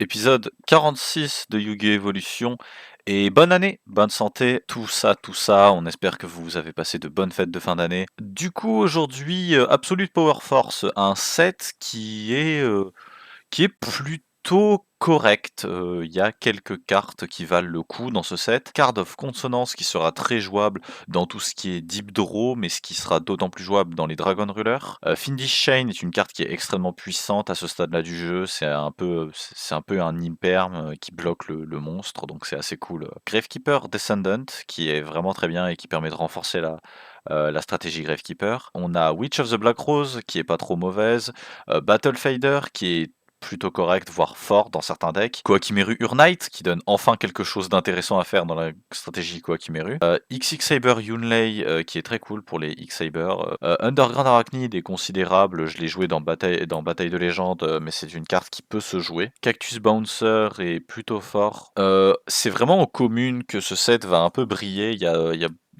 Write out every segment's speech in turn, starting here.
Épisode 46 de Yu-Gi-Oh! Evolution et bonne année, bonne santé, tout ça, on espère que vous avez passé de bonnes fêtes de fin d'année. Du coup aujourd'hui, Absolute Power Force, un set qui est plutôt correct. Il y a quelques cartes qui valent le coup dans ce set. Card of Consonance qui sera très jouable dans tout ce qui est Deep Draw, mais ce qui sera d'autant plus jouable dans les Dragon Ruler. Fiendish Chain est une carte qui est extrêmement puissante à ce stade-là du jeu. C'est un peu un imperm qui bloque le monstre, donc c'est assez cool. Gravekeeper Descendant qui est vraiment très bien et qui permet de renforcer la stratégie Gravekeeper. On a Witch of the Black Rose qui est pas trop mauvaise. Battle Fader qui est plutôt correct, voire fort dans certains decks. Koakimeru Urnite, qui donne enfin quelque chose d'intéressant à faire dans la stratégie Koakimeru. XX Saber Yunlei, qui est très cool pour les X-Saber. Underground Arachnid est considérable, je l'ai joué dans Bataille de Légende, mais c'est une carte qui peut se jouer. Cactus Bouncer est plutôt fort. C'est vraiment en commune que ce set va un peu briller, il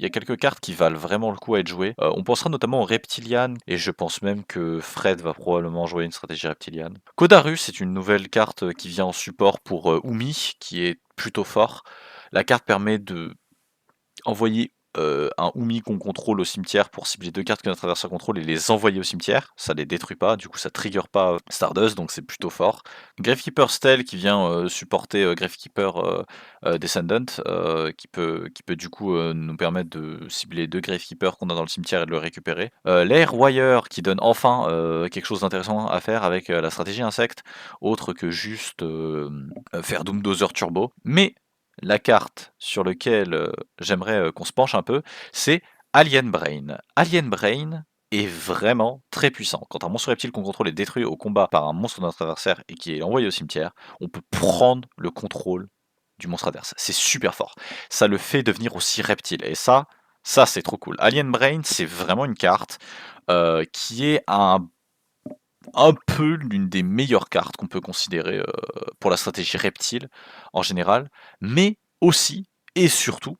y a quelques cartes qui valent vraiment le coup à être jouées. On pensera notamment au Reptilian, et je pense même que Fred va probablement jouer une stratégie Reptilian. Kodarus est une nouvelle carte qui vient en support pour Umi, qui est plutôt fort. La carte permet de envoyer un Umi qu'on contrôle au cimetière pour cibler 2 cartes que notre adversaire contrôle et les envoyer au cimetière. Ça les détruit pas, du coup ça trigger pas Stardust, donc c'est plutôt fort. Gravekeeper Stell qui vient supporter Gravekeeper Descendant, qui peut du coup nous permettre de cibler 2 Gravekeepers qu'on a dans le cimetière et de le récupérer. L'Air Wire qui donne enfin quelque chose d'intéressant à faire avec la stratégie insecte, autre que juste faire Doom Dozer Turbo. Mais la carte sur laquelle j'aimerais qu'on se penche un peu, c'est Alien Brain. Alien Brain est vraiment très puissant. Quand un monstre reptile qu'on contrôle est détruit au combat par un monstre de notre adversaire et qui est envoyé au cimetière, on peut prendre le contrôle du monstre adverse. C'est super fort. Ça le fait devenir aussi reptile. Et ça c'est trop cool. Alien Brain, c'est vraiment une carte qui est un peu l'une des meilleures cartes qu'on peut considérer pour la stratégie reptile en général, mais aussi et surtout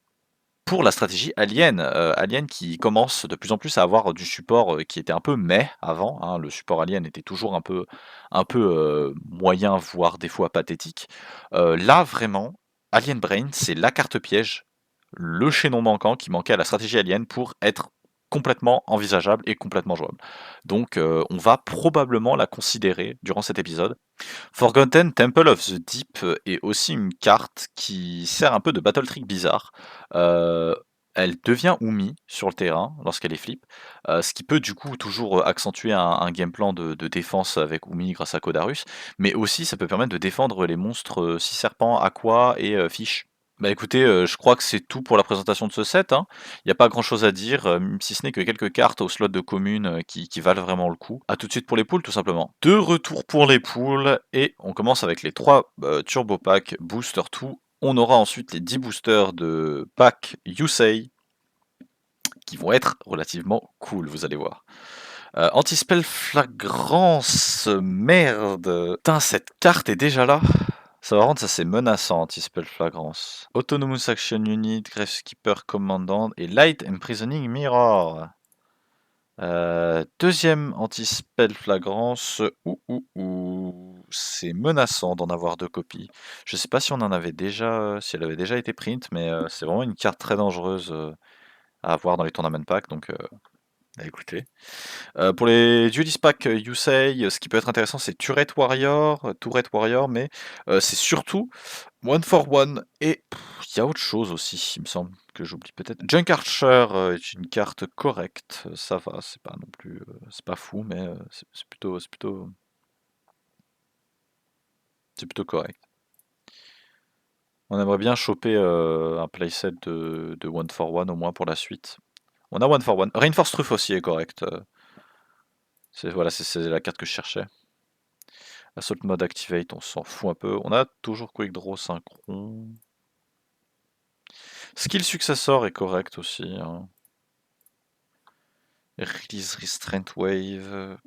pour la stratégie Alien. Alien qui commence de plus en plus à avoir du support qui était un peu meh avant, hein. Le support Alien était toujours un peu moyen, voire des fois pathétique. Là vraiment, Alien Brain, c'est la carte piège, le chaînon manquant qui manquait à la stratégie Alien pour être complètement envisageable et complètement jouable. Donc on va probablement la considérer durant cet épisode. Forgotten Temple of the Deep est aussi une carte qui sert un peu de battle trick bizarre. Heu, Elle devient Umi sur le terrain lorsqu'elle est flip, ce qui peut du coup toujours accentuer un game plan de défense avec Umi grâce à Kodarus, mais aussi ça peut permettre de défendre les monstres, Six Serpents, Aqua et Fish. Bah écoutez, je crois que c'est tout pour la présentation de ce set, hein. Il y a pas grand chose à dire, si ce n'est que quelques cartes au slot de commune, qui valent vraiment le coup. À tout de suite pour les poules, tout simplement. De retour pour les poules et on commence avec les 3 Turbo Pack Booster 2. On aura ensuite les 10 boosters de pack Yusei qui vont être relativement cool, vous allez voir. Anti-spell Flagrance, merde! Putain, cette carte est déjà là? Ça par contre, ça c'est menaçant, Anti-Spell Flagrance. Autonomous Action Unit, Gravekeeper Commandant et Light Imprisoning Mirror. Deuxième Anti-Spell Flagrance. C'est menaçant d'en avoir 2 copies. Je sais pas si on en avait déjà, si elle avait déjà été print, mais c'est vraiment une carte très dangereuse à avoir dans les tournament packs, donc bah écoutez. Pour les Duelist Pack Yusei, ce qui peut être intéressant, c'est Turret Warrior, mais c'est surtout One for One. Et il y a autre chose aussi, il me semble, que j'oublie peut-être. Junk Archer est une carte correcte, ça va, c'est pas non plus, c'est pas fou, mais c'est plutôt correct. On aimerait bien choper un playset de One for One au moins pour la suite. On a One for One. Reinforce Truth aussi est correct. Voilà, c'est la carte que je cherchais. Assault Mode Activate, on s'en fout un peu. On a toujours Quick Draw Synchron. Skill Successor est correct aussi, hein. Release Restraint Wave.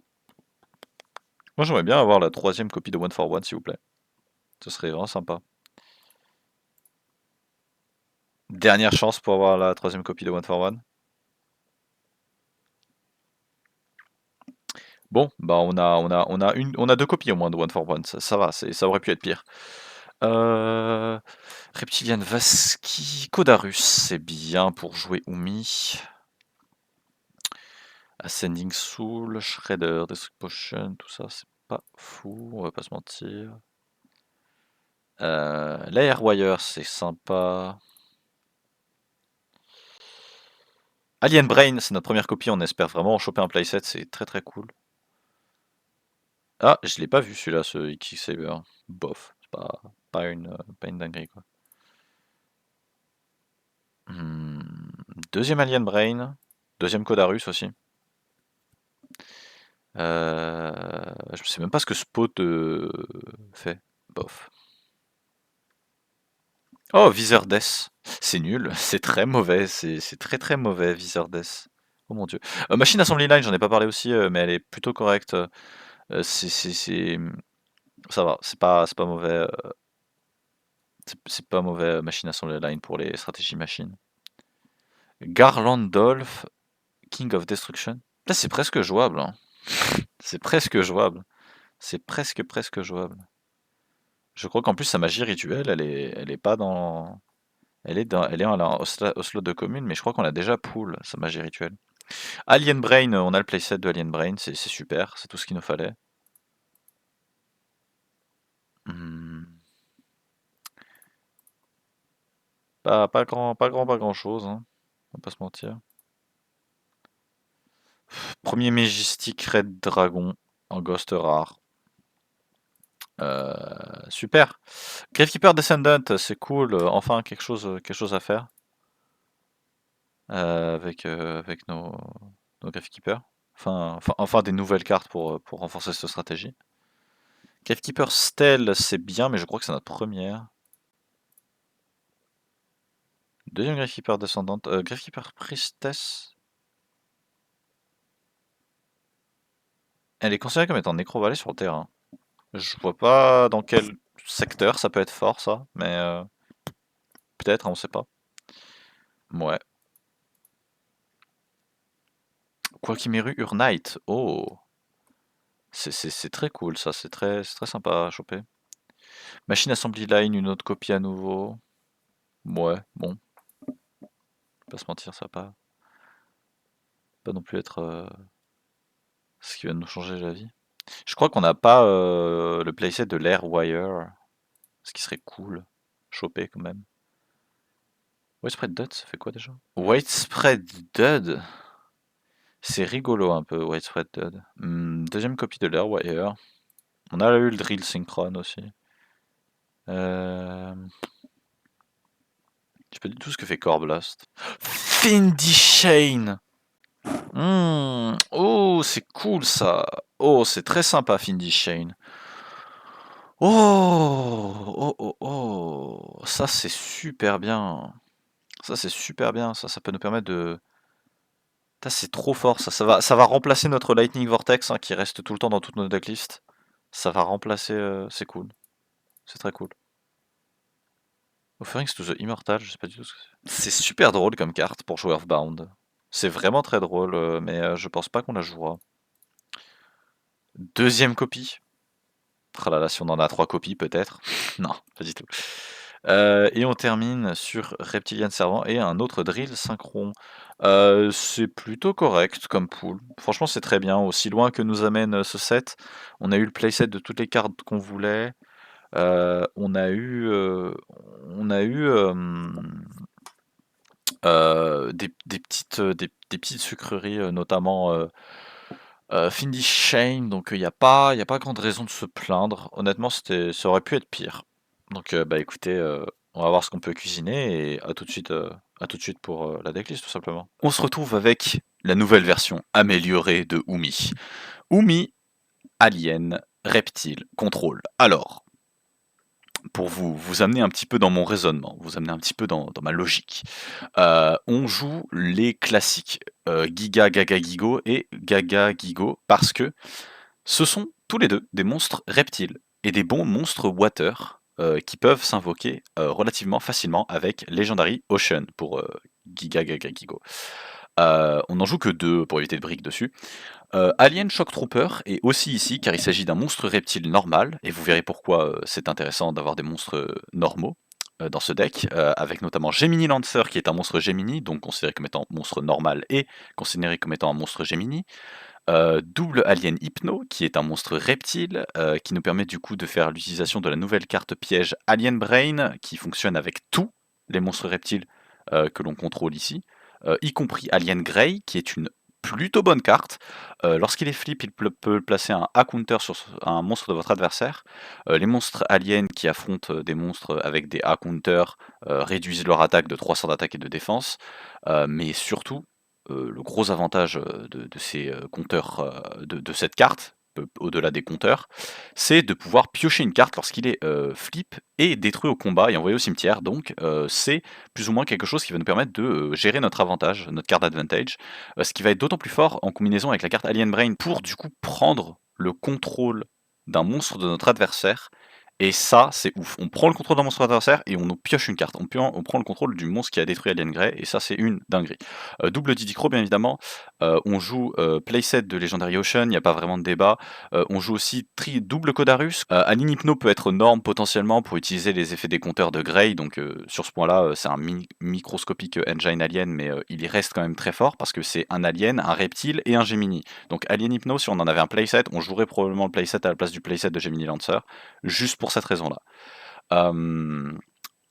Moi j'aimerais bien avoir la 3ème copie de One for One s'il vous plaît. Ce serait vraiment sympa. Dernière chance pour avoir la 3ème copie de One for One. Bon, bah on a deux copies au moins de One for One, ça va, ça aurait pu être pire. Reptilian Vaski, Kodarus, c'est bien pour jouer Umi. Ascending Soul, Shredder, Destruct Potion, tout ça, c'est pas fou, on va pas se mentir. L'Airwire, c'est sympa. Alien Brain, c'est notre première copie, on espère vraiment en choper un playset, c'est très très cool. Ah, je l'ai pas vu celui-là, ce X-Saber. Bof, c'est pas une dinguerie quoi. Deuxième Alien Brain, deuxième Kodarus aussi. Je sais même pas ce que Spot fait. Bof. Oh, Visor Death. C'est nul, c'est très mauvais, c'est très très mauvais, Visor Death. Oh mon dieu. Machine Assembly Line, j'en ai pas parlé aussi, mais elle est plutôt correcte. Ça va, c'est pas mauvais. C'est pas mauvais, Machine Assembly Line pour les stratégies machines. Garland Dolph, King of Destruction. Là, c'est presque jouable. Hein. C'est presque jouable. C'est presque jouable. Je crois qu'en plus sa magie rituelle, elle est pas dans, elle est au slot de commune, mais je crois qu'on a déjà pool sa magie rituelle. Alien Brain, on a le playset de Alien Brain, c'est super, c'est tout ce qu'il nous fallait. Hmm. Pas grand chose, hein. On va pas se mentir. Premier Majestic Red Dragon en Ghost rare. Super. Gravekeeper Descendant, c'est cool, enfin quelque chose à faire avec nos Gravekeepers. Enfin des nouvelles cartes pour renforcer cette stratégie. Gravekeeper Stell, c'est bien, mais je crois que c'est notre première. Deuxième Gravekeeper Descendante. Gravekeeper Priestess. Elle est considérée comme étant nécrovalée sur le terrain. Je vois pas dans quel secteur ça peut être fort, ça, mais peut-être, hein, on sait pas. Ouais. Quakimeru Urnite. Oh. C'est très cool, ça. C'est très sympa à choper. Machine Assembly Line, une autre copie à nouveau. Ouais, bon. Pas se mentir, ça va pas non plus être ce qui va nous changer la vie. Je crois qu'on n'a pas le playset de l'Airwire, ce qui serait cool. Choper quand même. Widespread Dud, ça fait quoi déjà? Widespread Dud? C'est rigolo un peu, Widespread Dud. Deuxième copie de l'Airwire. On a eu le Drill Synchron aussi. Je sais pas du tout ce que fait Core Blast. Findy Shane! Oh, c'est cool ça! Oh, c'est très sympa, Findy Shane. Oh! Oh, oh, oh! Ça, c'est super bien. Ça, c'est super bien. Ça peut nous permettre de... C'est trop fort, ça. Ça va remplacer notre Lightning Vortex, hein, qui reste tout le temps dans toutes nos decklists. Ça va remplacer... c'est cool. C'est très cool. Offerings to the Immortal, je sais pas du tout ce que c'est. C'est super drôle comme carte pour jouer Earthbound. C'est vraiment très drôle, mais je pense pas qu'on la jouera. Deuxième copie. Ah là là, si on en a 3 copies peut-être. Non, pas du tout. Et on termine sur Reptilian Servant et un autre Drill Synchron. C'est plutôt correct comme pool. Franchement, c'est très bien. Aussi loin que nous amène ce set, on a eu le playset de toutes les cartes qu'on voulait. On a eu, des petites sucreries, notamment Findy Shane, donc il y a pas grande raison de se plaindre. Honnêtement, ça aurait pu être pire. Donc bah écoutez, on va voir ce qu'on peut cuisiner et à tout de suite pour la decklist tout simplement. On se retrouve avec la nouvelle version améliorée de Umi. Umi, Alien, Reptile, Contrôle. Alors, pour vous amener un petit peu dans mon raisonnement, vous amener un petit peu dans ma logique. On joue les classiques, Giga Gaga Gigo et Gaga Gigo parce que ce sont tous les deux des monstres reptiles et des bons monstres water qui peuvent s'invoquer relativement facilement avec Legendary Ocean pour Giga Gaga Gigo. On n'en joue que deux pour éviter de briques dessus. Alien Shock Trooper est aussi ici car il s'agit d'un monstre reptile normal et vous verrez pourquoi, c'est intéressant d'avoir des monstres, normaux, dans ce deck, avec notamment Gemini Lancer qui est un monstre Gemini, donc considéré comme étant monstre normal et considéré comme étant un monstre Gemini. Double Alien Hypno qui est un monstre reptile, qui nous permet du coup de faire l'utilisation de la nouvelle carte piège Alien Brain qui fonctionne avec tous les monstres reptiles, que l'on contrôle ici, y compris Alien Grey qui est une plutôt bonne carte. Lorsqu'il est flip, il peut placer un A-counter sur un monstre de votre adversaire. Les monstres aliens qui affrontent des monstres avec des A-counter réduisent leur attaque de 300 d'attaque et de défense. Mais surtout, le gros avantage de ces compteurs, de cette carte, au-delà des compteurs, c'est de pouvoir piocher une carte lorsqu'il est flip et détruit au combat et envoyé au cimetière. Donc c'est plus ou moins quelque chose qui va nous permettre de gérer notre avantage, notre card advantage, ce qui va être d'autant plus fort en combinaison avec la carte Alien Brain pour du coup prendre le contrôle d'un monstre de notre adversaire. Et ça, c'est ouf. On prend le contrôle d'un monstre adversaire et on nous pioche une carte. On prend le contrôle du monstre qui a détruit Alien Grey, et ça, c'est une dinguerie. Double Didicro, bien évidemment. On joue playset de Legendary Ocean, il n'y a pas vraiment de débat. On joue aussi double Codarus. Alien Hypno peut être norme potentiellement pour utiliser les effets des compteurs de Grey, donc sur ce point-là, c'est un microscopique engine alien, mais il y reste quand même très fort parce que c'est un alien, un reptile et un Gemini. Donc Alien Hypno, si on en avait un playset, on jouerait probablement le playset à la place du playset de Gemini Lancer, juste pour cette raison-là.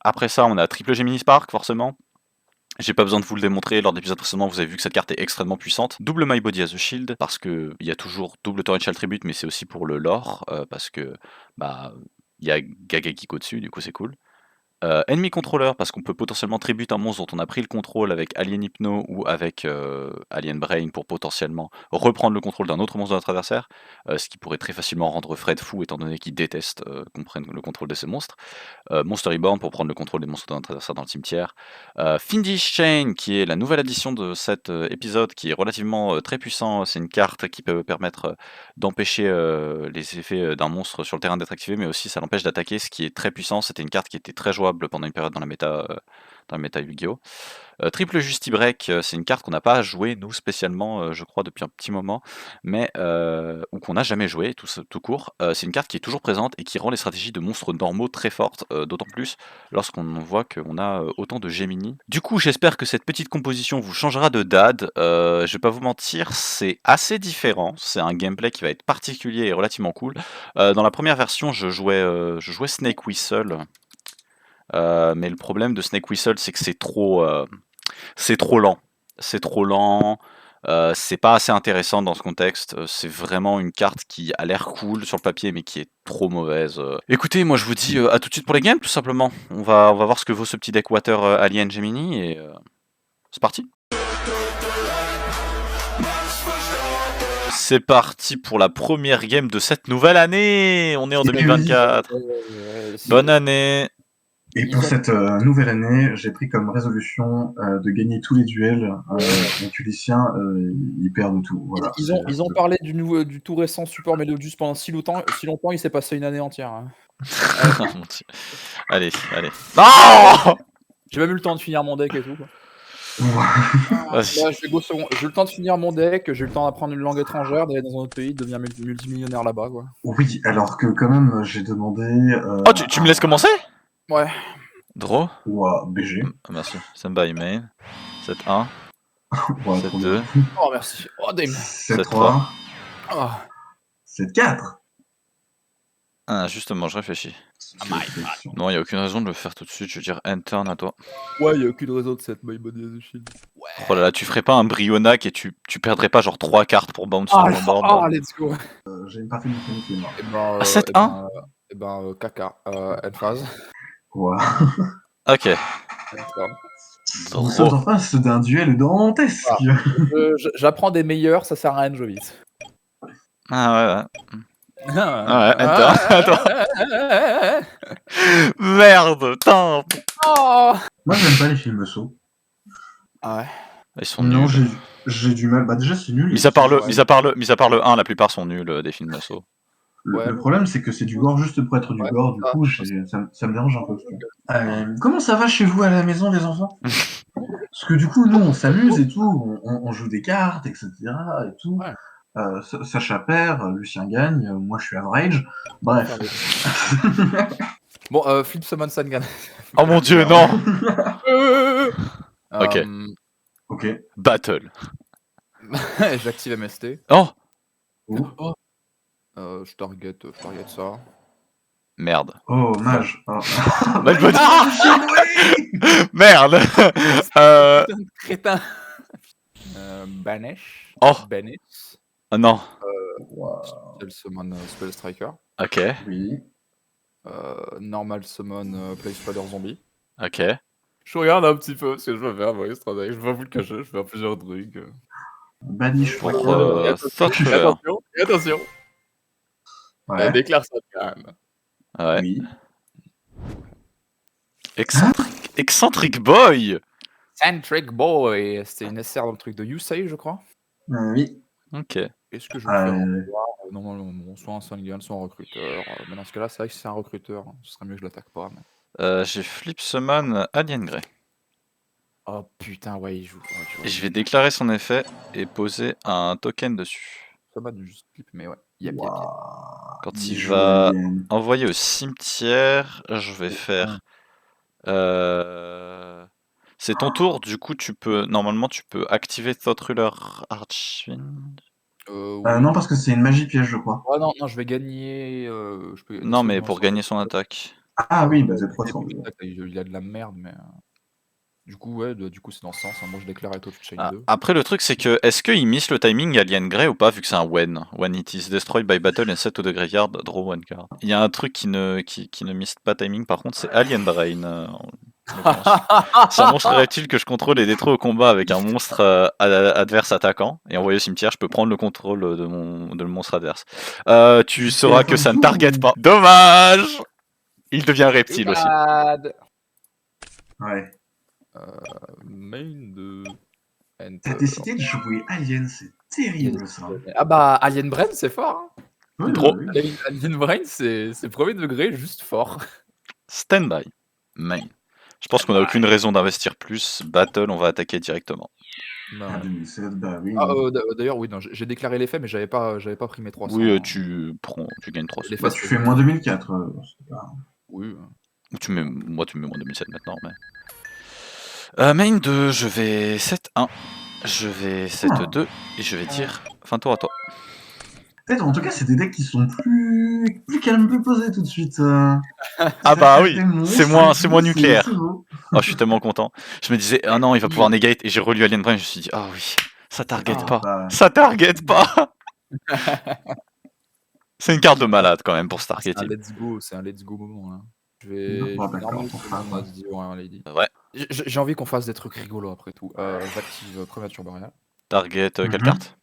Après ça, on a triple Gemini Spark, forcément. J'ai pas besoin de vous le démontrer, lors d'épisodes précédents, vous avez vu que cette carte est extrêmement puissante. Double My Body as a Shield, parce que il y a toujours double Torrential Tribute, mais c'est aussi pour le lore, parce que bah il y a Gagakiko dessus, du coup c'est cool. Enemy Controller, parce qu'on peut potentiellement tribute un monstre dont on a pris le contrôle avec Alien Hypno ou avec Alien Brain pour potentiellement reprendre le contrôle d'un autre monstre de notre adversaire, ce qui pourrait très facilement rendre Fred fou étant donné qu'il déteste qu'on prenne le contrôle de ces monstres. Monster Reborn pour prendre le contrôle des monstres de notre adversaire dans le cimetière. Fiendish Chain qui est la nouvelle addition de cet épisode qui est relativement très puissant. C'est une carte qui peut permettre d'empêcher les effets d'un monstre sur le terrain d'être activé, mais aussi ça l'empêche d'attaquer, ce qui est très puissant. C'était une carte qui était très jouable pendant une période dans le méta Yu-Gi-Oh! Triple Justy Break, c'est une carte qu'on n'a pas joué nous spécialement, je crois depuis un petit moment, mais ou qu'on n'a jamais joué tout court. C'est une carte qui est toujours présente et qui rend les stratégies de monstres normaux très fortes, d'autant plus lorsqu'on voit qu'on a autant de Gemini. Du coup, j'espère que cette petite composition vous changera de dad. Je vais pas vous mentir, c'est assez différent. C'est un gameplay qui va être particulier et relativement cool. Dans la première version, je jouais Snake Whistle. Mais le problème de Snake Whistle, c'est que c'est trop lent. C'est trop lent. C'est pas assez intéressant dans ce contexte. C'est vraiment une carte qui a l'air cool sur le papier, mais qui est trop mauvaise. Écoutez, moi je vous dis à tout de suite pour les games, tout simplement. On va voir ce que vaut ce petit deck Water Alien Gemini et c'est parti. C'est parti pour la première game de cette nouvelle année. On est en 2024. Bonne année. Et pour cette nouvelle année, j'ai pris comme résolution de gagner tous les duels. Les Tuliciens, ils perdent tout. Voilà. Ils ont parlé du tout récent Super Melodius pendant si longtemps, il s'est passé une année entière. Hein. Allez. Non, j'ai même eu le temps de finir mon deck et tout. Quoi. Ouais. Là, j'ai le temps de finir mon deck, j'ai eu le temps d'apprendre une langue étrangère, d'aller dans un autre pays, de devenir multimillionnaire là-bas. Quoi. Oui, alors que quand même, j'ai demandé... Oh, tu me laisses commencer? Ouais. Draw. Ou à BG. Merci. Samba main. 7-1. Ouais, 7-2. Oh, merci. Oh, damn. 7-3. Oh. 7-4. Ah, justement, je réfléchis. Non, il n'y a aucune raison de le faire tout de suite. Je veux dire, turn à toi. Ouais, il n'y a aucune raison de cette My Body as a Shield. Ouais. Oh là là, tu ferais pas un Brionac et tu perdrais pas genre 3 cartes pour bounce sur mon board. Ah, let's go. J'ai une partie de mécanique qui est morte. À 7-1 caca. End-phase. Ouais. Ok. Nous sommes en face d'un duel dantesque. Ah. J'apprends des meilleurs, ça sert à rien de jouer vite. Ah ouais. Ouais, attends. Merde, tant. Oh. Moi, j'aime pas les films sauts. Ah ouais. Ils sont nuls. Non, j'ai du mal. Bah déjà, c'est nul. Mis à part le 1, la plupart sont nuls des films sauts. Le problème, c'est que c'est du gore juste pour être du gore. Du coup, ça me dérange un peu. Comment ça va chez vous à la maison, les enfants? Parce que du coup, nous, on s'amuse et tout. On joue des cartes, etc. Et tout. Ouais. Sacha perd, Lucien gagne, moi je suis average. Bref. Bon, Flip Summon Sangan. Oh mon dieu, non. Ok. Ok. Battle. J'active MST. Oh Je target ça. merde. Oh, mage. Oh. Bah, je me dis- oui. Merde. Putain de crétin. Banish. Oh. Banish. Ah non. Wow. Summon Spell Striker. Ok. Oui. Normal Summon Play Spider Zombie. Ok. Je regarde un petit peu ce que je veux faire, Maurice Tradaille. Je vais pas vous le cacher, je vais faire plusieurs trucs. Banish Pour Et attention, Ouais. déclare Sangan. Ouais. Oui. Eccentric Boy. Centric Boy. C'était une SR dans le truc de Yusei, je crois. Oui. Ok. Est-ce que je vais me faire voir normalement, soit un Sangan, soit un recruteur. Mais dans ce cas-là, c'est vrai que si c'est un recruteur, ce serait mieux que je l'attaque pas. Mais... J'ai Flip Summon Alien Grey. Oh putain, ouais, il joue. Ouais, tu vois, Et je vais déclarer son effet et poser un token dessus. Ça m'a du flip, mais ouais. Yep. Quand Il il joue va Alien. envoyer au cimetière, je vais faire... C'est ton tour, du coup normalement tu peux activer Thought Ruler Archfiend. Oui. Non, parce que c'est une magie piège, je crois. Oh non, je vais gagner. Je peux Non, mais pour gagner son attaque. Ah oui, bah Z300. Il a de la merde, mais. Du coup, ouais, du coup, c'est dans ce sens. Hein. Moi, je déclare Eto Chain Ah, 2. après, le truc, c'est que est-ce qu'il miss le timing Alien Grey ou pas, vu que c'est un when? When it is destroyed by battle and set to the graveyard, draw one card. Il y a un truc qui ne miss pas timing, par contre, c'est Alien Brain. C'est un monstre reptile que je contrôle et détruis au combat avec un monstre adverse attaquant. Et envoyé au cimetière, je peux prendre le contrôle de le monstre adverse. Tu sauras que ça ne target pas. Dommage! Il devient reptile aussi. Ouais. Main de. T'as décidé de jouer Alien, c'est terrible ça. Ah bah, Alien Brain, c'est fort. Hein. Oui, Trop. oui. Alien Brain, c'est premier degré, juste fort. Stand-by. Main. Je pense qu'on n'a aucune raison d'investir plus. Battle, on va attaquer directement. Ah, 2007, bah oui. D'ailleurs, oui, non, j'ai déclaré l'effet, mais j'avais pas pris mes 300. Oui, hein. tu gagnes 300. L'effet, Bah, tu fais moins 2004. Oui. Moi, tu me mets moins 2007 maintenant, mais... main 2, je vais 7-1. Je vais 7-2. Et je vais dire fin tour à toi. Peut-être, en tout cas, c'est des decks qui sont plus calmes, plus posés tout de suite. Ah bah oui, c'est moins nucléaire. C'est beau. Oh, je suis tellement content. Je me disais, ah non, il va pouvoir negate. Et j'ai relu Alien Brain, je me suis dit, ah oui, ça target pas. Bah... Ça target pas. C'est une carte de malade quand même pour se targeter. C'est un let's go moment. Hein. Je vais d'accord. Ouais. J'ai envie qu'on fasse des trucs rigolos après tout. J'active Prémature Barrière. Target quelle carte?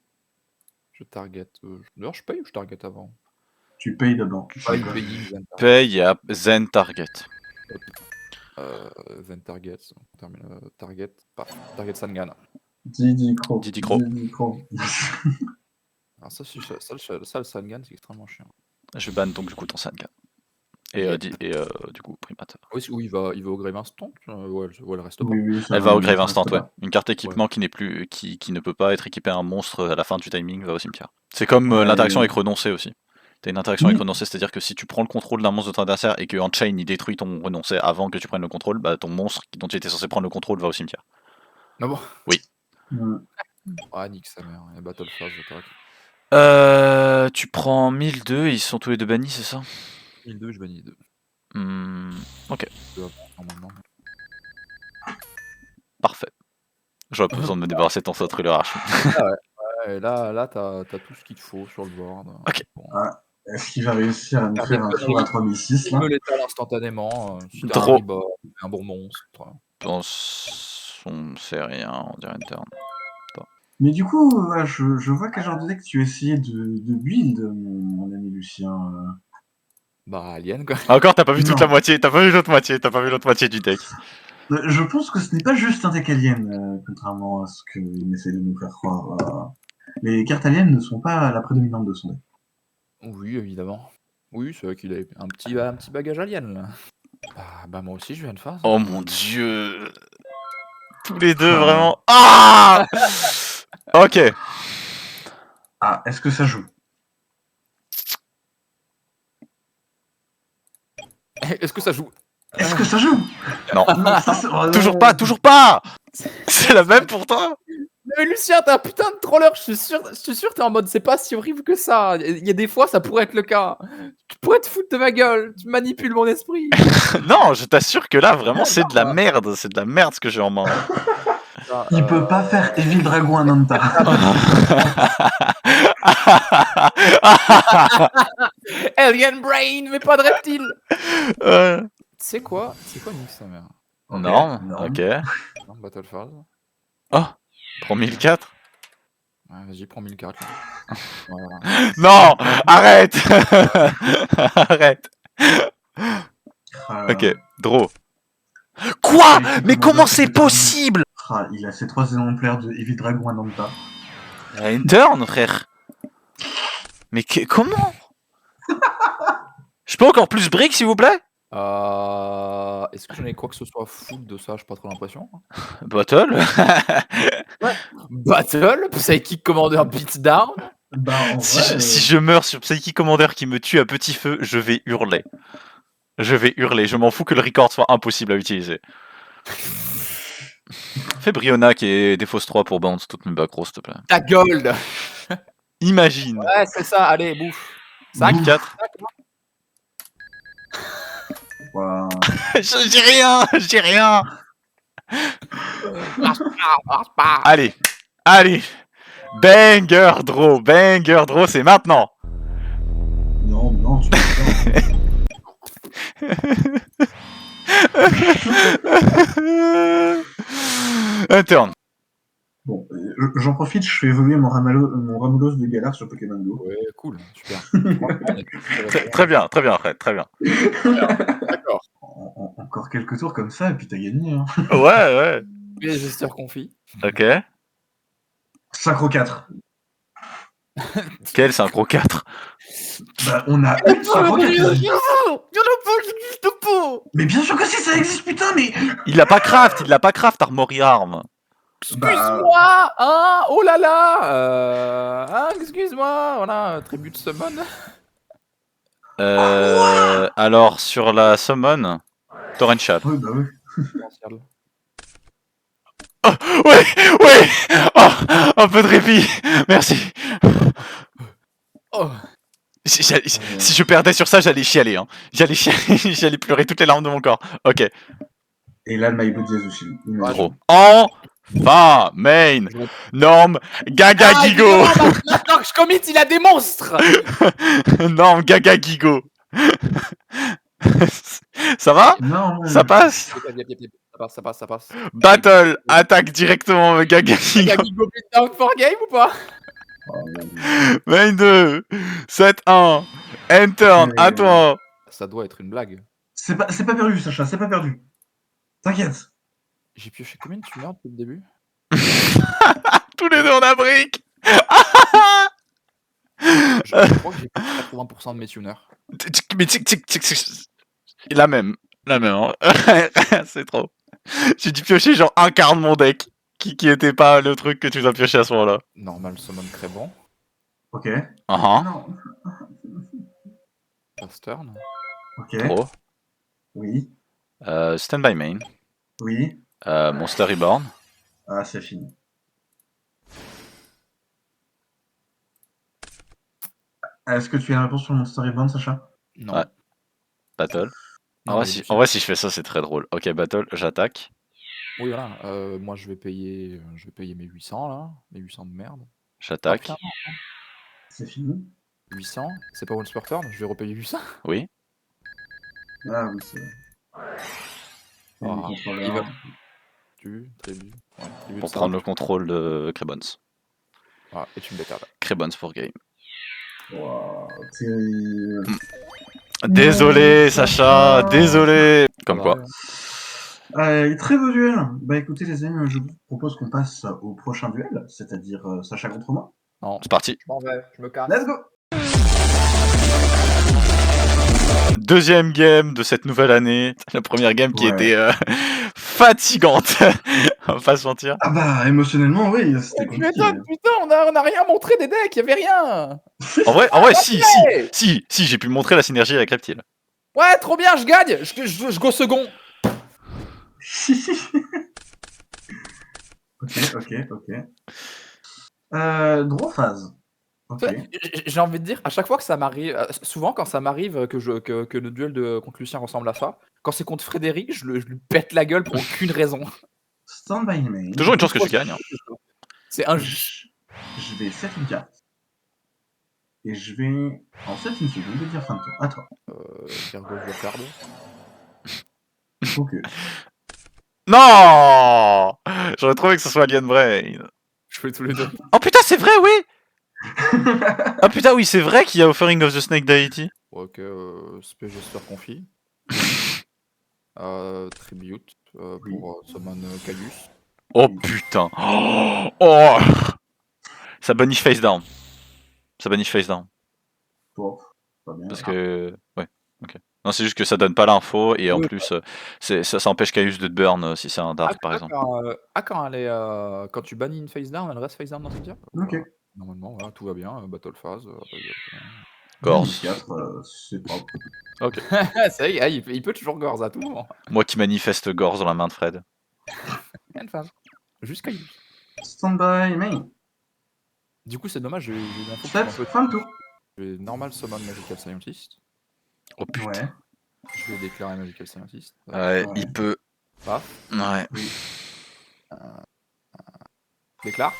Je target. D'ailleurs, je paye ou je target avant? Tu payes d'abord. Paye et Zen target. Zen target. Target. Target Sangan. Didi Crow. Alors ça, le Sangan, c'est extrêmement chiant. Je banne donc du coup ton Sangan. Et du coup, Primateur. Oui, il va au Grave Instant. Ouais, elle reste pas. Oui, elle va au Grave Instant, ouais. Une carte équipement qui ne peut pas être équipée à un monstre à la fin du timing va au cimetière. C'est comme l'interaction avec renoncer aussi. T'as une interaction avec renoncer, c'est-à-dire que si tu prends le contrôle d'un monstre de ton adversaire et qu'en chain il détruit ton renoncer avant que tu prennes le contrôle, bah ton monstre dont tu étais censé prendre le contrôle va au cimetière. Ah bon? Oui. Ah, nique sa mère, il y a Battle Phase, j'attaque. Tu prends 1002, ils sont tous les deux bannis, c'est ça? 1002, je bannis 2. Ok. Parfait. J'aurais pas besoin de me débarrasser de ton Thought Ruler Arch. Ouais, là t'as tout ce qu'il te faut sur le board. Ok. Bon. Est-ce qu'il va réussir à nous faire un tour à 3006 Il me l'étale instantanément. Si t'as Trop. un bon monstre. On sait rien, on dirait une turn. Mais du coup, je vois quel genre de deck tu essayais de build, mon ami Lucien. Bah, Alien, quoi. Encore, t'as pas vu toute la moitié, t'as pas vu l'autre moitié du deck. Je pense que ce n'est pas juste un deck alien, contrairement à ce qu'il essaie de nous faire croire. Les cartes aliens ne sont pas la prédominante de son deck. Oui, évidemment. Oui, c'est vrai qu'il a un petit bagage alien, là. Bah moi aussi, je viens de phase. Oh mon dieu. Tous les deux, vraiment. Ah. Ok. Ah, est-ce que ça joue? Est-ce que ça joue? Est-ce que ça joue? Non. Ça, oh non. Toujours pas! C'est la même pour toi? Mais Lucien, t'es un putain de troller, je suis sûr t'es en mode c'est pas si horrible que ça. Il y a des fois, ça pourrait être le cas. Tu pourrais te foutre de ma gueule, tu manipules mon esprit. Non, je t'assure que là, vraiment, c'est de la merde ce que j'ai en main. Il peut pas faire Evil Dragon Ananta. Alien Brain, mais pas de reptile. Euh, C'est quoi nique sa mère? Non, non. ok. Non, Battle Phase. Oh, prends 1004. Ouais, vas-y, prends 1004. Là. Voilà. Non, arrête. Arrête. Ah, Ok, draw. Quoi? Mais comment c'est possible? Ah, il a ses 3 exemplaires de Evil Dragon Ananta. Une turn, frère. Mais comment? Je peux encore plus break, s'il vous plaît? Est-ce que j'en ai quoi que ce soit à foutre de ça? J'ai pas trop l'impression. Battle. Battle, Psychic Commander Beatdown. Bah, en vrai, Si je meurs sur Psychic Commander qui me tue à petit feu, je vais hurler. Je m'en fous que le record soit impossible à utiliser. Fais Brionac et défausse 3 pour bounce toutes mes backrows, s'il te plaît. Ta gold. Imagine. Ouais, c'est ça, allez, bouffe. 5, 4. Voilà. J'ai rien. Allez. Banger draw, c'est maintenant. Non, tu peux pas. Un turn. Bon, j'en profite, je fais évoluer mon Ramoulos de Galar sur Pokémon Go. Ouais, cool, super. Très bien, Fred, très bien. D'accord. Encore quelques tours comme ça, et puis t'as gagné. Hein. Ouais. Les gesteurs confis. Ok. Synchro 4. Quel synchro 4? Bah, on a une Synchro 4. Mais bien sûr que si, ça existe, putain, mais. Il l'a pas craft, Armory Arm. Excuse-moi, hein, oh là là, excuse-moi, voilà, tribute summon. Alors, sur la summon, Torrential. Oui, bah oui. Ouais. Oh, un peu de répit. Merci. Oh. Si je perdais sur ça, j'allais chialer. Hein. J'allais pleurer toutes les larmes de mon corps. Ok. Et là, le Maïbo Diazushi. Gros. Enfin, main, Norm, Gaga Gigo. Dark Commit, il a des monstres. Norm, Gaga Gigo. Ça va? Non, Ça passe? Ça passe. Battle, attaque directement Gaga Gigo. Gaga Gigo down for game ou pas? Main 2, 7-1, enter, à toi. Ça doit être une blague. c'est pas perdu, Sacha, c'est pas perdu. T'inquiète. J'ai pioché combien de tumeurs depuis le début? Tous les deux on a brique. Je crois que j'ai pris 80% de mes tuners. Mais la même, hein. C'est trop. J'ai dû piocher genre un quart de mon deck qui était pas le truc que tu dois piocher à ce moment-là. Normal summon très bon. Ok. Non. First turn. Ok. Pro. Oui. Stand by main. Oui. Monster Reborn. Ah, c'est fini. Est-ce que tu as une réponse sur le Monster Reborn, Sacha? Non. Ouais. Battle. Non, En vrai, si je fais ça, c'est très drôle. Ok, battle, j'attaque. Oui, voilà. Moi, je vais payer mes 800 là. Mes 800 de merde. J'attaque. Ah, C'est fini. 800, c'est pas One Turn, je vais repayer 800. Oui. Ah oui, c'est. Il va. Tribut. Pour prendre le contrôle de Crebons. Ah, et tu me bêtes là. Crebons pour game. Wow, terrible. Désolé, Sacha, désolé. Comme quoi. Très beau duel. Bah écoutez les amis, je vous propose qu'on passe au prochain duel, c'est-à-dire Sacha contre moi. Non, C'est parti. je m'en vais, je me casse. Let's go. Deuxième game de cette nouvelle année. La première game qui Ouais. était fatigante. On va pas se mentir. Ah bah, émotionnellement, oui, c'était Tu compliqué. m'étonnes, putain, on a rien montré des decks, y'avait rien. En vrai, si, j'ai pu montrer la synergie avec Reptile. Ouais, trop bien, je gagne. Je go second. Ok. Draw phase. Ok. J'ai envie de dire, à chaque fois que ça m'arrive, souvent quand ça m'arrive que le duel contre Lucien ressemble à ça, quand c'est contre Frédéric, je lui pète la gueule pour aucune raison. Stand by main. Toujours une chance que tu gagnes. Hein. C'est injuste. Je vais set une carte. Et je vais en set une seconde de dire fin de tour. À toi. Gargoyle de card. Ok. Non. J'aurais trouvé que ce soit Alien Brain. Je fais tous les deux. Oh putain, c'est vrai, oui. Ah putain, oui, c'est vrai qu'il y a Offering of the Snake Deity. Ok, Space Jester Confi. Tribute pour Summon Calius. Oh putain. Oh. Ça banish face down. Bon, pas bien. Parce que... Ouais, ok. Non, c'est juste que ça donne pas l'info, et en plus, ça empêche Caius de te burn si c'est un dark, par exemple. Quand elle est, quand tu bannis une face down, elle reste face down dans son tir. Ok. Normalement, voilà, tout va bien. Battle phase. Gorse. 2004, c'est propre. Ok. Ça y est, il peut toujours Gorse à tout moment. Moi qui manifeste Gorse dans la main de Fred. End phase. Jusqu'à you. Stand by main. Du coup, c'est dommage, j'ai une info Set, un peu. fin de tour. Je vais normal summon Magical Scientist. Oh putain. Ouais. Je vais déclarer Magical Scientist. Ouais, Ouais. il peut... Paf. Ouais. Déclare.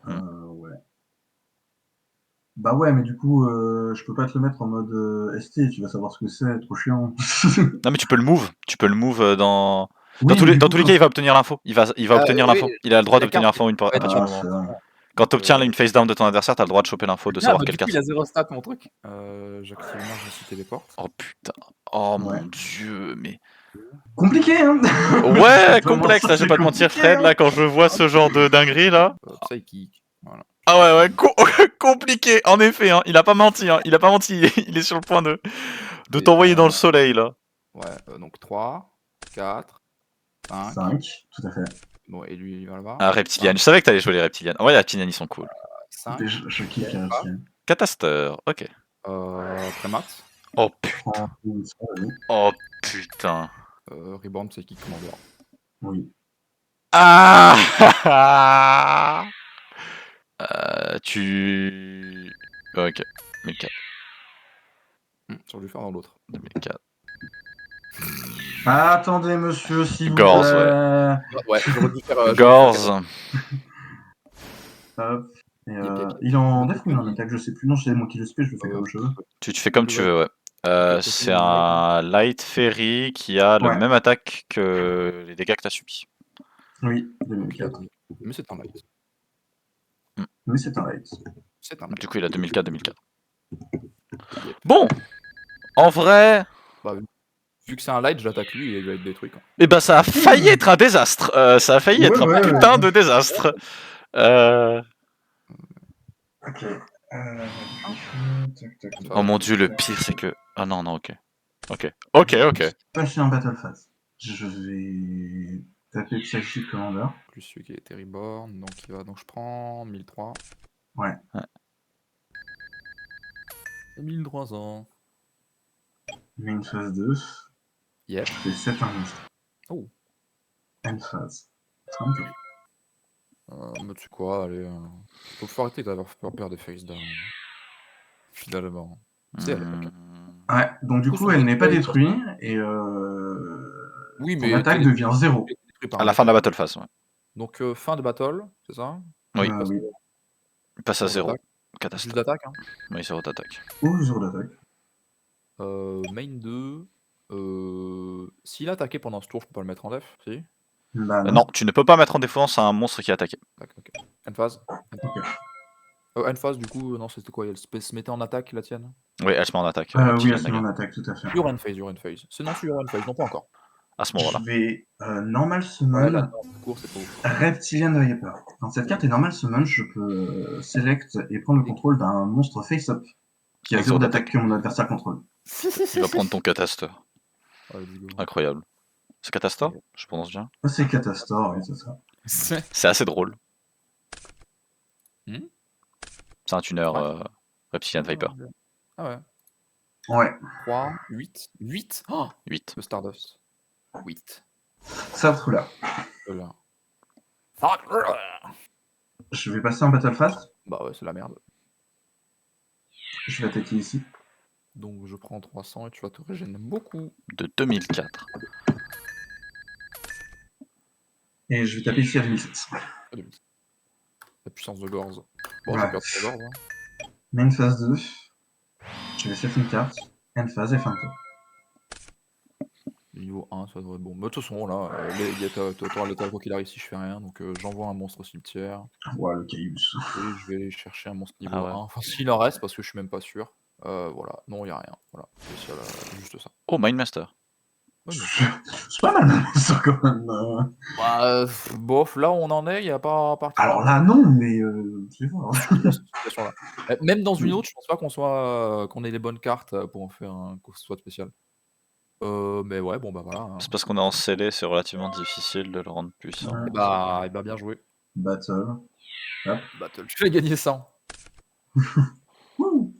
Ouais. Bah ouais, mais du coup, je peux pas te le mettre en mode ST, tu vas savoir ce que c'est, trop chiant. Non mais tu peux le move. Dans Oui, tous mais les, du dans coup, tous les cas, il va obtenir l'info. Il va obtenir l'info. Il a le droit la d'obtenir carte- l'info à Ouais, partir du ah, moment. Quand tu obtiens une face down de ton adversaire, t'as le droit de choper l'info, de savoir quelle du coup, carte. il a 0 stat mon truc. J'active émergency téléporte. Oh putain. Oh Ouais. mon dieu, mais... compliqué, hein. Ouais, Vraiment, complexe, ça, là, je vais c'est pas te mentir, compliqué, Fred, hein. là, quand je vois ce genre de dinguerie, là... Psychic. Voilà. Ah ouais, compliqué, en effet, hein, il a pas menti, il est sur le point de Et, t'envoyer dans le soleil, là. Ouais, donc 3, 4, 5. 5, tout à fait. Bon, et lui, il va là-bas. Ah, Reptilian, je savais que t'allais jouer les Reptilian. Ouais, les Reptilian, ils sont cool. 5. Et je kiffe les Reptiliens. Cataster, ok. Prémat. Oh putain. Oh putain. Reborn Psychic Commander. Oui. Ah. Ok, 1004. Sur lui faire dans l'autre. 2004. Attendez, monsieur, s'il vous Gorse, plaît. Ouais, j'aurais dû faire. Gorse. Hop. Et, Yep. il est en def ou il est en attaque, je sais plus. Non, c'est moi qui le spé, je le fais comme je veux. Tu fais comme tu veux, ouais. C'est Ouais. un Light Fairy qui a le Ouais. même attaque que les dégâts que t'as subis. Oui, Donc, il a 2004. dit. Mais c'est un light. Mais c'est un light. C'est un light. Du coup, il a 2004. Bon, en vrai, Vu que c'est un light, je l'attaque lui et il va être détruit. Quoi. eh ben ça a failli être un désastre. Ça a failli être un putain de désastre. Ok. Oh mon dieu, le pire c'est que... Ah non, ok. Ok. Passer en battle phase. Je vais taper Psychic Commander. Plus celui qui est Reborn, donc il va. Donc je prends 1003. Ouais. 1300. Main phase 2. Yep. Je fais 7 un monstre. Oh. End phase. 30. Mais tu sais quoi, allez. Faut arrêter d'avoir peur des face down. Finalement. C'est à l'époque. Ouais, donc du coup, elle n'est pas détruite et oui, ton mais attaque devient 0. À la fin de la battle phase, ouais. Donc fin de battle, c'est ça? Oui. Oui. Il passe à 0. Juste d'attaque, hein. Oui, 0 d'attaque. Ou 0 d'attaque. Main 2. S'il a attaqué pendant ce tour, je peux pas le mettre en def, si? Bah, Non, tu ne peux pas mettre en défense un monstre qui a attaqué. Ok. End phase. Ok. End phase, du coup, non, c'était quoi? Elle se mettait en attaque, la tienne? Oui, elle se met en attaque. Oui, elle se met en attaque, tout à fait. Your end phase. C'est non, sur your end phase, non pas encore. À ce moment-là. Je vais normal summon Ouais, là, cours, c'est pas ouf. Reptilian Viper. Quand cette carte est normal summon, je peux select et prendre le contrôle d'un monstre face-up qui a 0 d'attaque que mon adversaire contrôle. Il va prendre ton cataster. Ouais, let's go. Incroyable. C'est Catastor, je prononce bien. Ah, c'est Catastor, oui, c'est ça. C'est assez drôle. Hmm. C'est un tuner Ouais. Reptilian Viper. Ah ouais. Ouais, 3, 8. 8 oh 8. Le Stardust. 8. ça trouve là. Là. Je vais passer en Battle Fast. Bah ouais, c'est la merde. Je vais attaquer ici. Donc je prends 300 et tu vas te régénérer beaucoup. De 2004. Et je vais taper ici à 2007. La puissance de Gorz. Bon, Ouais. j'ai perdu la Gorz. Hein. Main phase 2. Je vais set une carte. End phase et fin de tour. Niveau 1, ça devrait être bon. Mais de toute façon, là, t'auras l'état quoi qu'il arrive si je fais rien. Donc j'envoie un monstre au cimetière. Ouais, le Caillus. Et je vais aller chercher un monstre niveau Ah ouais. 1. Enfin, s'il en reste, parce que je suis même pas sûr. Voilà, non, il a rien. Voilà, spécial, juste ça. Oh, Mindmaster. Ouais, mais... C'est pas mal, ça, quand même. Bah, bof, là où on en est, il n'y a pas Alors là, non, mais tu vois. dans cette situation-là. Même dans une autre, je pense pas qu'on ait les bonnes cartes pour en faire un que ce soit spécial. Mais ouais, bon bah voilà. Hein. C'est parce qu'on est en scellé, c'est relativement difficile de le rendre puissant. Ouais. Et bah bien joué. Battle. Hop. Battle, tu vas gagner 100. Wouh.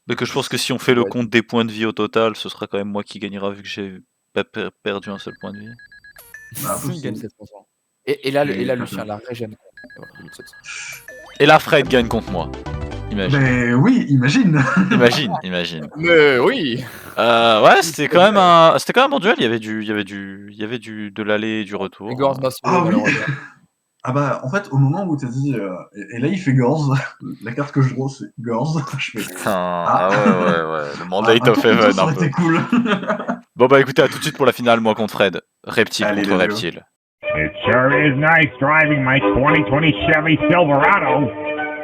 Mais que je pense que si on fait le Ouais. compte des points de vie au total, ce sera quand même moi qui gagnera vu que j'ai pas perdu un seul point de vie. Bah, Il gagne possible. 700. Et là, Et Lucien, la régène. Voilà, 2700. Et là, Fred gagne contre moi. Imagine. Mais oui, imagine. Imagine. Mais oui. Ouais, c'était quand même un bon duel. Il y avait de l'aller et du retour. Et Gorz Massimo, Ah oui. malheureusement. Ah bah, en fait, au moment où t'as dit... et là, il fait Gorz. La carte que je draw, c'est Gorz. Je fais... Putain, ouais. Le Mandate un of tour plus tôt, Heaven ça un aurait peu. été cool. Bon bah écoutez, à tout de suite pour la finale, moi contre Fred. Reptile Allez, contre let's go. Reptile. It sure is nice driving my 2020 Chevy Silverado.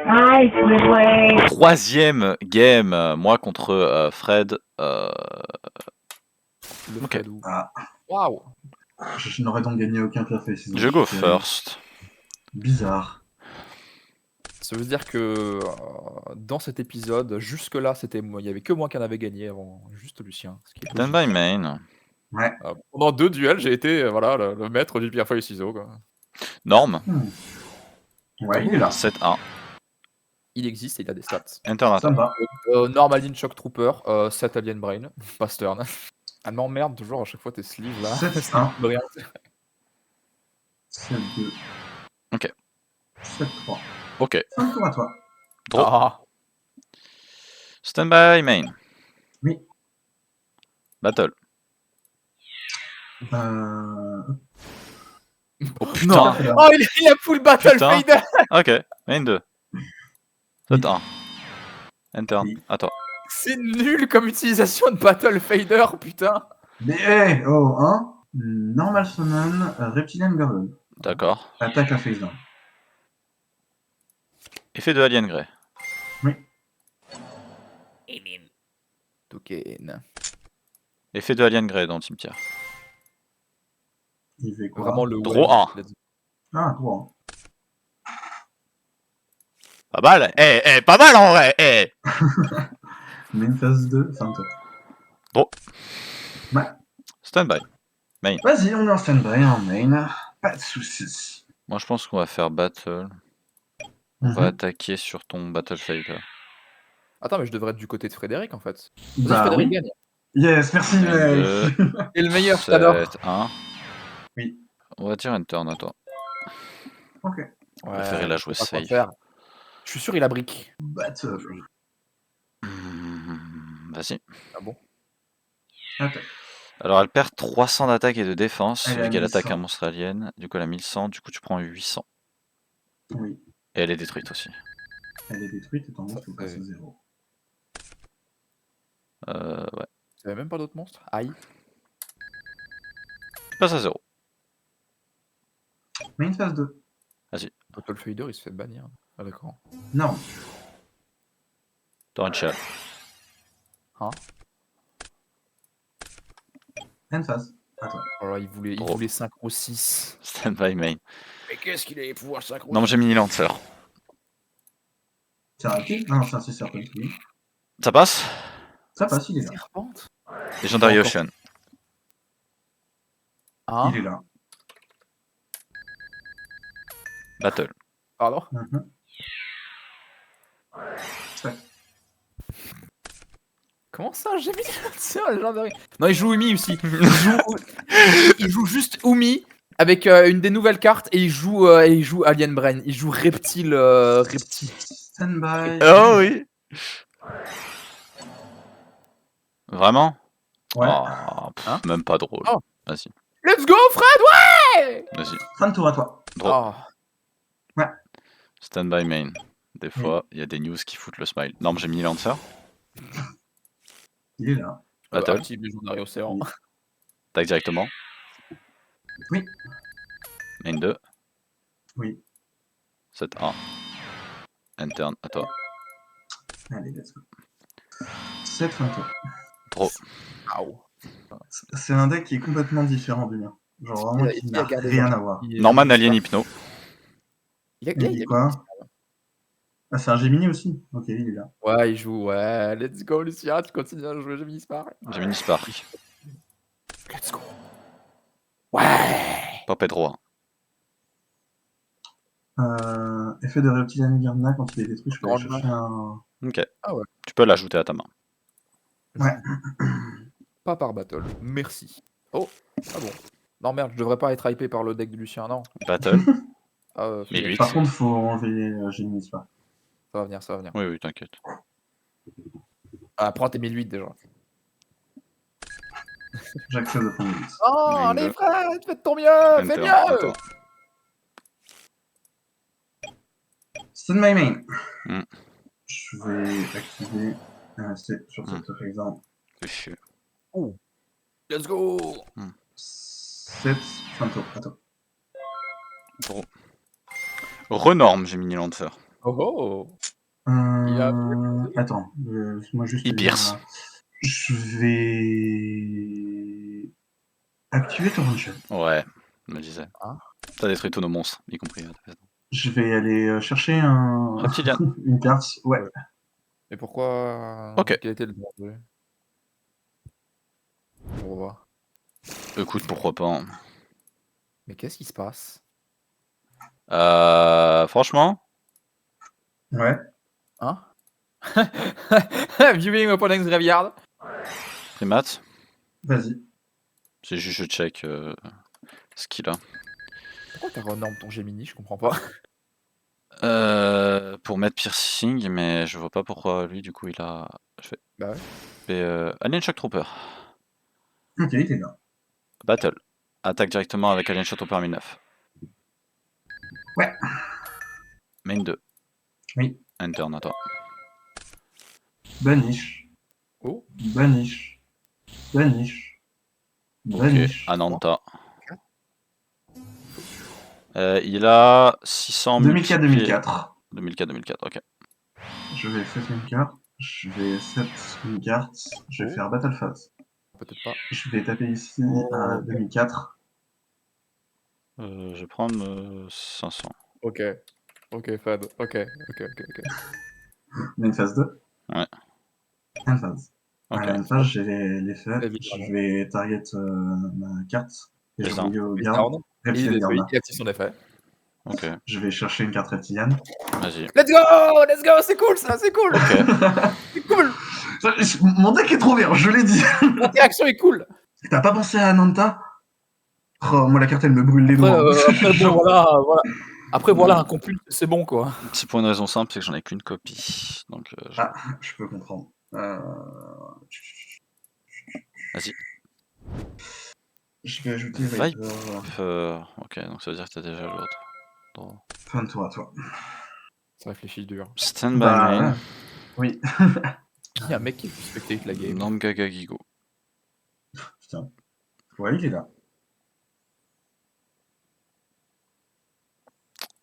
Hi, Squidward. Troisième game, moi contre Fred. Le Ok. Fredou. Ah. Waouh. Je n'aurais donc gagné aucun café. sinon Je go c'était first. Bizarre. Ça veut dire que dans cet épisode, jusque-là, il y avait que moi qui en avait gagné avant, juste Lucien. Ce qui est Stand logique. by main. Ouais. Pendant 2 duels, j'ai été voilà, le maître du pierre feuille ciseaux. Quoi. Norme. Ouais, il est là. 7-1. Il existe et il a des stats. Internat. Ça me va. Normaline Shock Trooper, 7 Alien Brain, pass turn. Elle m'emmerde toujours à chaque fois tes sleeves là. 7-1. Rien. 7-2. Ok. 7-3. Ok. Un tour à toi. Draw. Ah. Stand by main. Oui. Battle. Oh putain. Oh, il a full battle Putain. fader. Ok. Main 2. 7-1. Enter. Oui. À toi. C'est nul comme utilisation de battle fader, putain. Mais hey, oh, 1. Normal Summon, Reptilian Garden. D'accord. Attaque à face down. Effet de Alien Grey. Token. Effet de Alien Grey dans le cimetière. Il fait quoi? Vraiment le Draw well. 1. Ah, 3. Pas mal. Pas mal en vrai. Main phase 2, fin de tour. Draw. Ouais. Stand by. Vas-y, on est en stand-by en main. Pas de soucis. Moi je pense qu'on va faire battle. On va attaquer sur ton Battle Fader. Attends, mais je devrais être du côté de Frédéric en fait. Vas-y, Bah Frédéric oui. gagne. Yes, merci Main mec. 2. Et le meilleur, je t'adore. 7-1. Oui. On va dire un turn à toi. Ok. Je préférais la jouer je sais pas quoi safe. faire. Je suis sûr il a brick. Battle. Vas-y. Ah bon? Attaque. Alors elle perd 300 d'attaque et de défense, Elle a vu qu'elle attaque 1100. un monstre alien. Du coup elle a 1100, du coup tu prends 800. Oui. Et elle est détruite aussi. Elle est détruite et ton monstre Ça, passe à 0. Ouais. Tu avais même pas d'autres monstres? Aïe. Tu passes à 0. Main phase 2. Battle fader, il se fait bannir. Ah d'accord. Non. Torrential. Hein? End phase. À toi. Oh là, il voulait synchro 6. Stand by main. Mais qu'est-ce qu'il allait pouvoir synchro? Non, j'ai mini lancer. C'est rapide? Ah non, c'est un 6 serpent. Oui. Ça passe? Ça passe, il est là. Serpente? Legendary Encore. Ocean. Hein? Il est là. Battle. Pardon? Mhm. Tac. Comment ça, j'ai mis tiens, légendaire. Non, il joue Umi aussi. Il joue juste Umi avec une des nouvelles cartes et il joue Alien Brain. Il joue reptile. Stand by. Oh oui. Vraiment? Ouais. Oh, pff, Hein? même pas drôle. Oh. Vas-y, Let's go, Fred! Ouais! vas-y. Fin de tour à toi. Drôle. Oh. Stand by main. Des fois, il y a des news qui foutent le smile. Non, j'ai mis Lancer. Il est là. Battle. Active légendaire océan. Oui. Tac directement. Oui. Main 2. Oui. 7-1. Interne à toi. Allez, let's go. 7 fin de tour. Draw. Aouh. C'est un deck qui est complètement différent du mien. Genre vraiment qui n'a rien à voir. Norman Alien Hypno. Il dit quoi? Ah, c'est un Gemini aussi? Ok, il est là. Ouais, il joue. Ouais, let's go, Lucien. Tu continues à jouer Gemini Spark. Gemini Spark. Let's go. Ouais. Pas Pedro. Effet de Reptilian Gardener quand il est détruit, je peux aller Grande chercher un. Ok. Ah ouais. Tu peux l'ajouter à ta main. Ouais. Pas par battle. Merci. Oh. Ah bon. Non, merde, je devrais pas être hypé par le deck de Lucien, non. Battle. Fais Mais gaffe. lui, Par contre, faut enlever Gemini Spark. Ça va venir, ça va venir. Oui, oui, t'inquiète. Ah, prends tes 1008 déjà. J'accepte de prendre 8. Oh, Main allez, deux. Fred, fais de ton mieux, fais Enter. mieux. Attends. Stand by main. Hmm. Je vais activer c'est sur cette exemple. Fais chier. Let's go. 7 fin de tour. Attends. Draw. Renorme Gemini Lancer. Oh oh. Il a Attends, moi juste. Il pierce. Je vais activer Torrent Shell. Ouais, je me disais. Ah. T'as détruit tous nos monstres, y compris. Je vais aller chercher un... Reptilian. une carte. Ouais. Mais pourquoi Ok. Quel était le danger? On va voir. Écoute, pourquoi pas. Hein. Mais qu'est-ce qui se passe? Franchement, Ouais. Hein? Viewing opponent's graveyard. primate, Vas-y. c'est juste je check ce qu'il a. Pourquoi t'as renorme ton Gemini? Je comprends pas. Pour mettre piercing, mais je vois pas pourquoi lui, du coup, il a. Je fais. Bah ouais. Alien Shock Trooper. Ok, il est là. Battle. Attaque directement avec Alien Shock Trooper 1009. Ouais. Main 2. Oui. Interne à toi. Banish. Oh. Banish. Banish. Ok, Banish. Ananta. Il a 600 2004-2004. 2004, ok. Je vais 7 une carte. Je vais 7 une carte. Je vais faire Battle Phase. Peut-être pas. Je vais taper ici à 2004. Je vais prendre 500. Ok. Ok, Fred. Ok. Main phase 2. Ouais. End phase. Ok. À la end phase, j'ai les faits. Évidemment. Je vais target ma carte. Et je C'est ça. vais au Les garde. Down. Il Reptilian est détruit. Gardener. Il active son effet. Ok. Je vais chercher une carte reptilienne. Vas-y. Let's go! Let's go! C'est cool ça! C'est cool! Ok. C'est cool! Mon deck est trop bien, je l'ai dit. L'interaction est cool! T'as pas pensé à Ananta? Oh, moi la carte elle me brûle les Après, doigts. bon, voilà. Après, voilà, un compul, c'est bon quoi. C'est pour une raison simple, c'est que j'en ai qu'une copie. Donc, Ah, je peux comprendre. Vas-y. Je vais ajouter Vibe. Viper. Ok, donc ça veut dire que t'as déjà l'autre. Bon. Fin de tour à toi. Ça réfléchit dur. Stand by Bah, main. ouais. Oui. Il y a un mec qui est plus spectate la game. Namgaga Gigo. Putain. Ouais, il est là.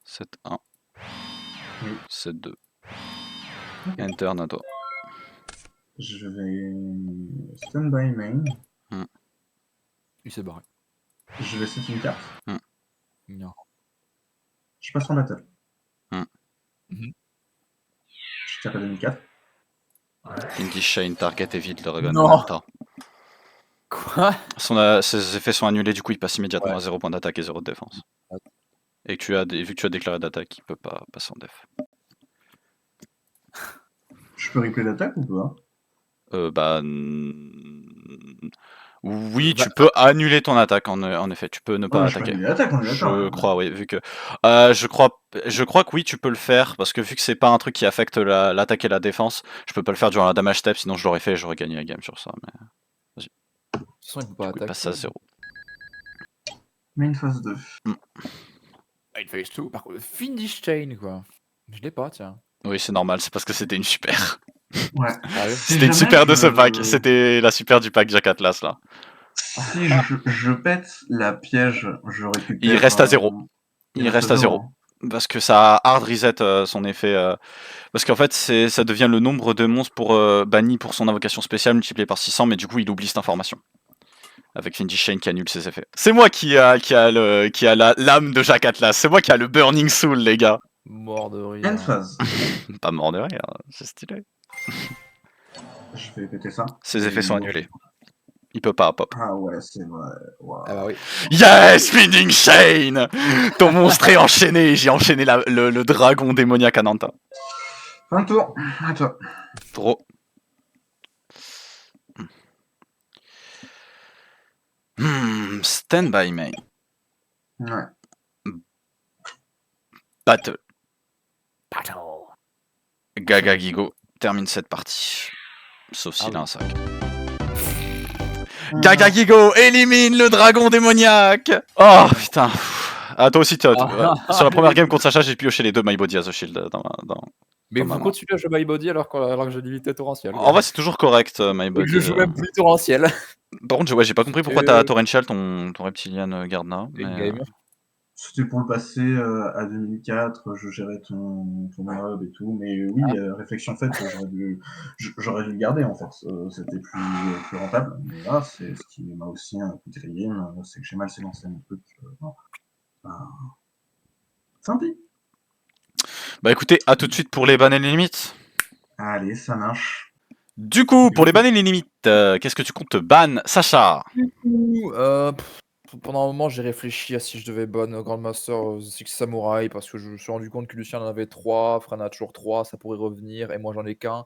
7-1. Oui. 7-2. Ok. Interne à toi. Je vais stand by main. Il s'est barré. Je vais set une carte. Non. Je passe en battle. Mhm. Je tape à 2004. Indy Shine, target évite le Dragon Non. Malta. Quoi? Ses effets sont annulés, du coup il passe immédiatement Ouais. à 0 points d'attaque et 0 de défense. Et que vu que tu as déclaré d'attaque, il peut pas passer en def. Je peux replay l'attaque ou pas? Oui, Bah, tu peux annuler ton attaque en effet, tu peux ne pas Ouais, je peux attaquer. annuler l'attaque, on est d'accord. Je crois, oui, vu que je crois que oui, tu peux le faire parce que vu que c'est pas un truc qui affecte l'attaque et la défense, je peux pas le faire durant la damage step, sinon je l'aurais fait et j'aurais gagné la game sur ça. Mais De toute façon, il peut pas du coup, il passe à attaquer. 0. Main phase 2. Il fait tout. Par contre, Finish Chain, quoi. Je l'ai pas, tiens. Oui, c'est normal, c'est parce que c'était une super. Ouais. Ah oui. C'était une super de ce pack, c'était la super du pack Jack Atlas là. Si je pète la piège, je récupère. Il reste à 0. Il reste à 0. Parce que ça hard reset son effet. Parce qu'en fait, ça devient le nombre de monstres bannis pour son invocation spéciale multiplié par 600, mais du coup, il oublie cette information. Avec Finish Chain qui annule ses effets. C'est moi qui a l'âme de Jack Atlas. C'est moi qui a le Burning Soul, les gars. Mort de rire. End phase. Pas mort de rire, c'est stylé. Je vais péter ça. Ses effets sont annulés. Il peut pas pop. Ah ouais, c'est vrai. Wow. Ah bah oui. Yes, Spinning Chain. Ton monstre est enchaîné. J'ai enchaîné le dragon démoniaque à Nanta. Fin de tour. À toi. Trop. Stand by main. Ouais. Battle. Battle. Gaga Gigo termine cette partie. Sauf s'il a un sac. Gaga Gigo élimine le dragon démoniaque. Oh putain. Ah toi aussi, sur la première game contre Sacha, j'ai pioché les deux My Body as a Shield Mais dans vous ma main. continuez à jouer My Body alors que j'ai limité torrentiel. En vrai, c'est toujours correct, My Body. Je joue même plus torrentiel. Par contre, j'ai pas compris pourquoi t'as Torrential ton Reptilian Gardna. Mais... C'était pour le passé à 2004, je gérais ton mob et tout, mais oui, réflexion faite, j'aurais dû le garder en fait, c'était plus rentable. Mais là, c'est ce qui m'a aussi un coup de game, c'est que j'ai mal sélencé mon truc. Tant pis. Bah écoutez, à tout de suite pour les bans et les limites. Allez, ça marche. Du coup, pour les bans et les limites, qu'est-ce que tu comptes ban, Sacha? Pendant un moment, j'ai réfléchi à si je devais ban Grandmaster Six Samurai parce que je me suis rendu compte que Lucien en avait 3, Fran a toujours 3, ça pourrait revenir et moi j'en ai qu'un.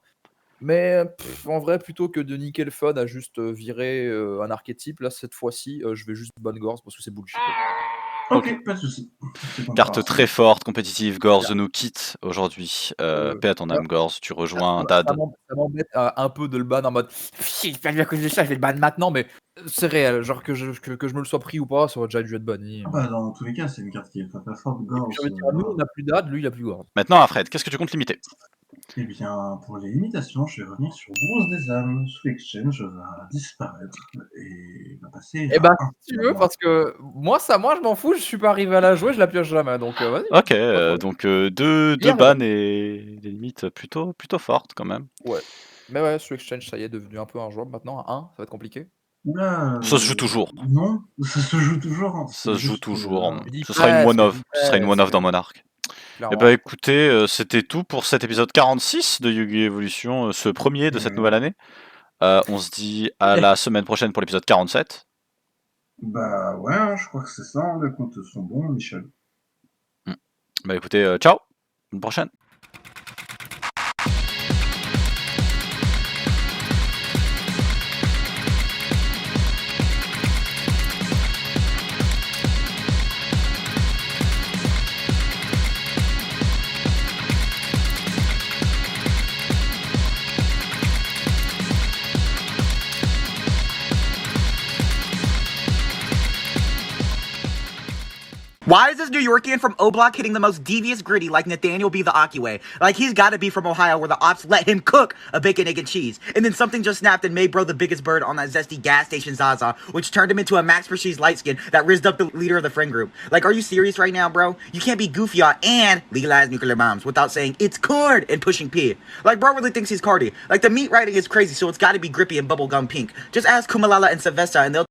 Mais en vrai, plutôt que de niquer le fun à juste virer un archétype, là cette fois-ci, je vais juste ban Gorz parce que c'est bullshit. Ok, pas de soucis. Carte très forte, compétitive, Gorz nous quitte aujourd'hui. Paix à ton âme, Gorz, tu rejoins Dad. Ça m'embête un peu de le ban en mode si pas à cause de ça, je vais le ban maintenant, mais c'est réel. Genre que je me le sois pris ou pas, ça aurait déjà dû être banni. Bah, dans tous les cas, c'est une carte qui est très forte, Gorz. Nous, on a plus Dad, lui, il a plus Gorz. Maintenant, Alfred, qu'est-ce que tu comptes limiter? Eh bien, pour les limitations, je vais revenir sur Bronze des âmes. Sous Exchange va disparaître et va passer. Eh bah, si tu veux, parce que moi, je m'en fous, je suis pas arrivé à la jouer, je la pioche jamais, donc vas-y. Ok, donc deux bans et des limites plutôt fortes quand même. Ouais. Mais ouais, sous Exchange, ça y est, devenu un peu injouable maintenant. À 1, ça va être compliqué. Oula, ça se joue toujours. Non, ça se joue toujours. Hein. Ça se joue toujours. Il Ce sera une one-off. Ce sera une presque. one-off dans Monarch. Et bah écoutez, c'était tout pour cet épisode 46 de Yu-Gi-Oh! Evolution, ce premier de cette nouvelle année. On se dit à la semaine prochaine pour l'épisode 47. Bah ouais, hein, je crois que c'est ça, hein, les comptes sont bons, Michel. Bah écoutez, ciao, à une prochaine. Why is this New Yorkian from O-Block hitting the most devious gritty like Nathaniel B. the Akiway? Like, he's gotta be from Ohio where the ops let him cook a bacon, egg, and cheese. And then something just snapped and made bro the biggest bird on that zesty gas station Zaza, which turned him into a Max Prestige light skin that rizzed up the leader of the friend group. Like, are you serious right now, bro? You can't be goofy on and legalize nuclear bombs without saying it's Cord and pushing P. Like, bro really thinks he's Cardi. Like, the meat writing is crazy, so it's gotta be grippy and bubblegum pink. Just ask Kumalala and Sylvester and they'll